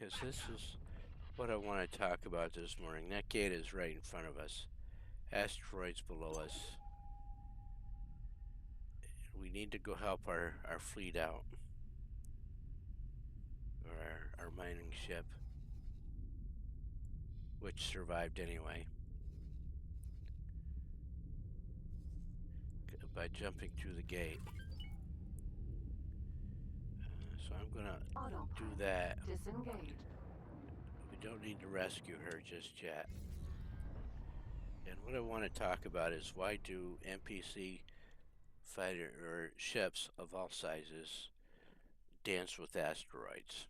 because this is what I want to talk about this morning. That gate is right in front of us. Asteroids below us. We need to go help our fleet out. Or our mining ship. Which survived anyway. By jumping through the gate. So I'm gonna do that. Disengage. We don't need to rescue her just yet. And what I want to talk about is why do NPC fighter or ships of all sizes dance with asteroids?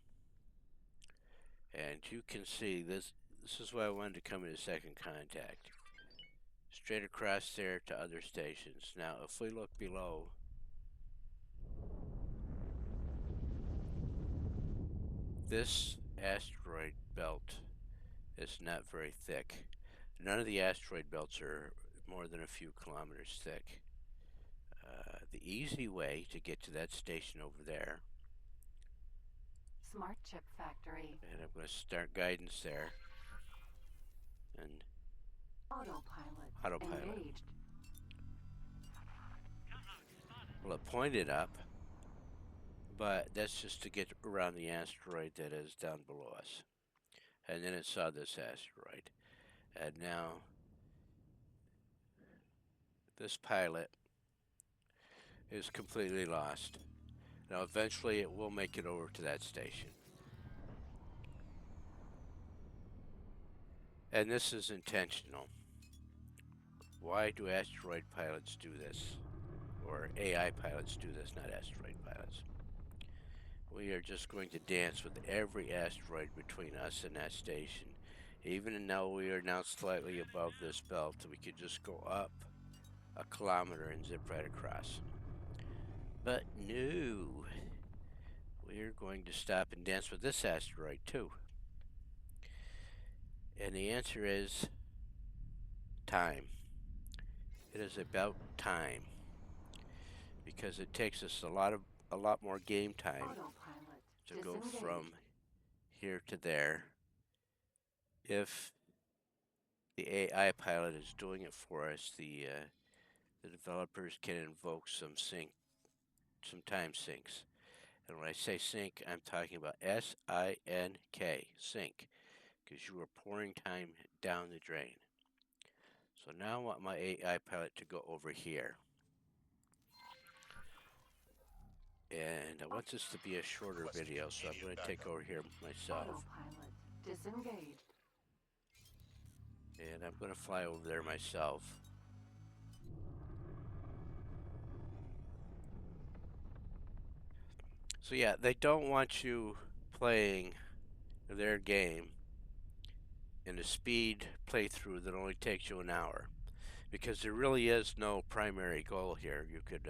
And you can see this. This is why I wanted to come into second contact. Straight across there to other stations. Now, if we look below, this asteroid belt is not very thick. None of the asteroid belts are more than a few kilometers thick. The easy way to get to that station over there, Smart chip factory. and I'm going to start guidance there, and autopilot. Engaged. Well, it pointed up, but that's just to get around the asteroid that is down below us. And then it saw this asteroid. And now this pilot is completely lost. Now eventually it will make it over to that station. And this is intentional. Why do asteroid pilots do this? Or AI pilots do this, not asteroid pilots. We are just going to dance with every asteroid between us and that station. Even though we are now slightly above this belt, we could just go up a kilometer and zip right across. But no, we're going to stop and dance with this asteroid too. And the answer is time. It is about time. Because it takes us a lot more game time to go from here to there. If the AI pilot is doing it for us, the developers can invoke some time sinks. And when I say sink, I'm talking about S-I-N-K, sink, because you are pouring time down the drain. So now I want my AI pilot to go over here. And I want this to be a shorter video, so I'm going to take over here myself. Autopilot. Disengaged. And I'm going to fly over there myself. So yeah, they don't want you playing their game in a speed playthrough that only takes you an hour. Because there really is no primary goal here. You could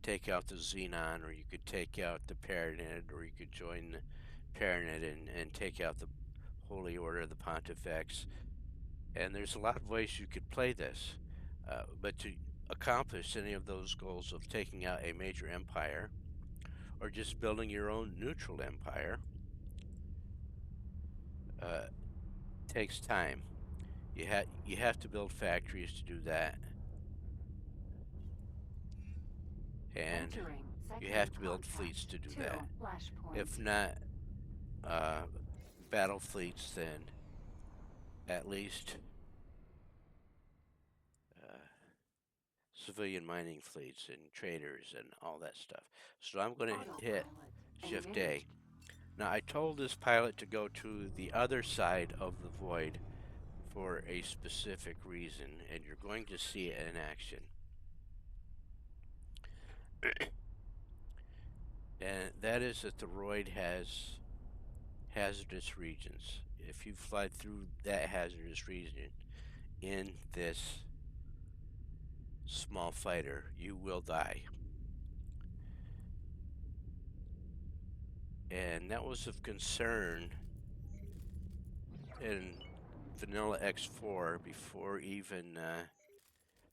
take out the Xenon, or you could take out the Paranid, or you could join the Paranid and take out the Holy Order of the Pontifex. And there's a lot of ways you could play this. But to accomplish any of those goals of taking out a major empire, or just building your own neutral empire, takes time. You have to build factories to do that. And you have to build fleets to do that. If not battle fleets, then at least civilian mining fleets and traders and all that stuff. So I'm going to hit Shift A. Now I told this pilot to go to the other side of the void for a specific reason, and you're going to see it in action. And that is that the roid has hazardous regions. If you fly through that hazardous region in this small fighter, you will die. And that was of concern in Vanilla X4 before even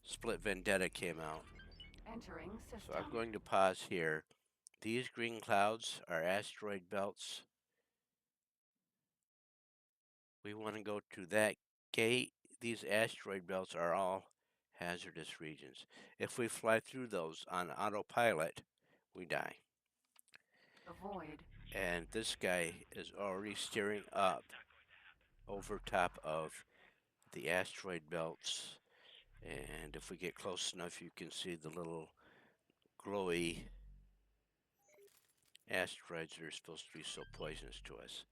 Split Vendetta came out. Entering system. So I'm going to pause here. These green clouds are asteroid belts we want to go to that gate. These asteroid belts are all hazardous regions. If we fly through those on autopilot, we die. Avoid. And this guy is already steering up over top of the asteroid belts. And if we get close enough, you can see the little glowy asteroids that are supposed to be so poisonous to us.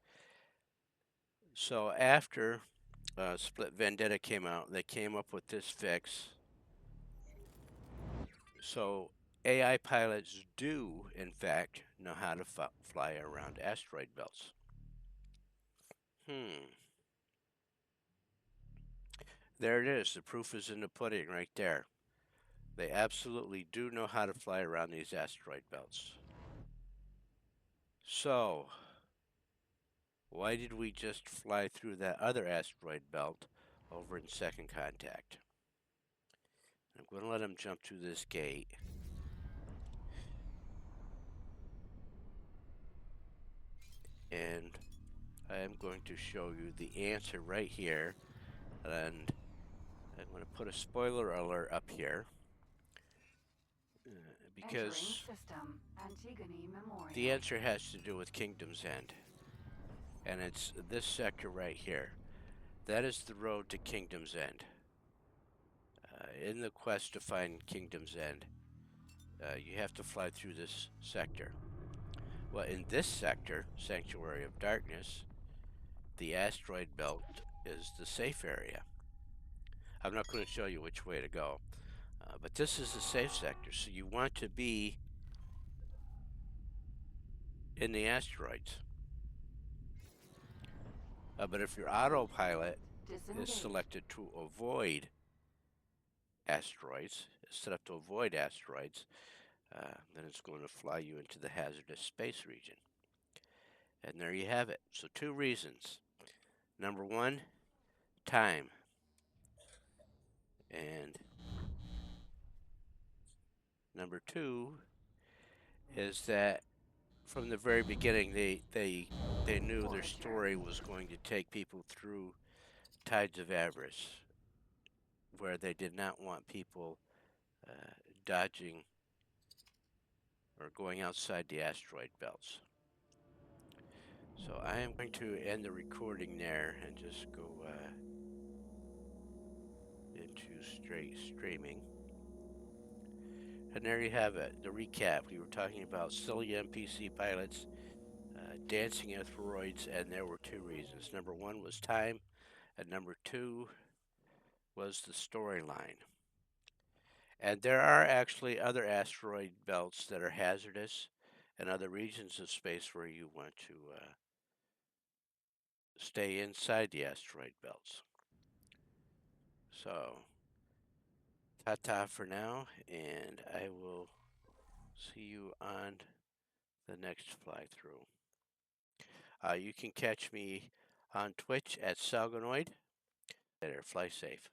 So after Split Vendetta came out, they came up with this fix. So AI pilots do, in fact, know how to fly around asteroid belts. There it is. The proof is in the pudding right there. They absolutely do know how to fly around these asteroid belts. So, why did we just fly through that other asteroid belt over in second contact? I'm going to let him jump through this gate. And I am going to show you the answer right here. And I'm going to put a spoiler alert up here. Entering Because system. Antigone Memorial. the answer has to do with Kingdom's End. And it's this sector right here. That is the road to Kingdom's End. In the quest to find Kingdom's End, you have to fly through this sector. Well, in this sector, Sanctuary of Darkness, the asteroid belt is the safe area. I'm not going to show you which way to go, but this is the safe sector, so you want to be in the asteroids. But if your autopilot is selected to avoid asteroids, then it's going to fly you into the hazardous space region. And there you have it. So 2 reasons. Number 1, time. And number 2 is that from the very beginning, they knew their story was going to take people through tides of avarice, where they did not want people dodging or going outside the asteroid belts. So I am going to end the recording there and just go into straight streaming. And there you have it, the recap. We were talking about silly NPC pilots dancing with roids, and there were 2 reasons. Number 1 was time, and number 2 was the storyline. And there are actually other asteroid belts that are hazardous and other regions of space where you want to stay inside the asteroid belts. So, ta-ta for now, and I will see you on the next fly through. You can catch me on Twitch at Salgonoid. Later, fly safe.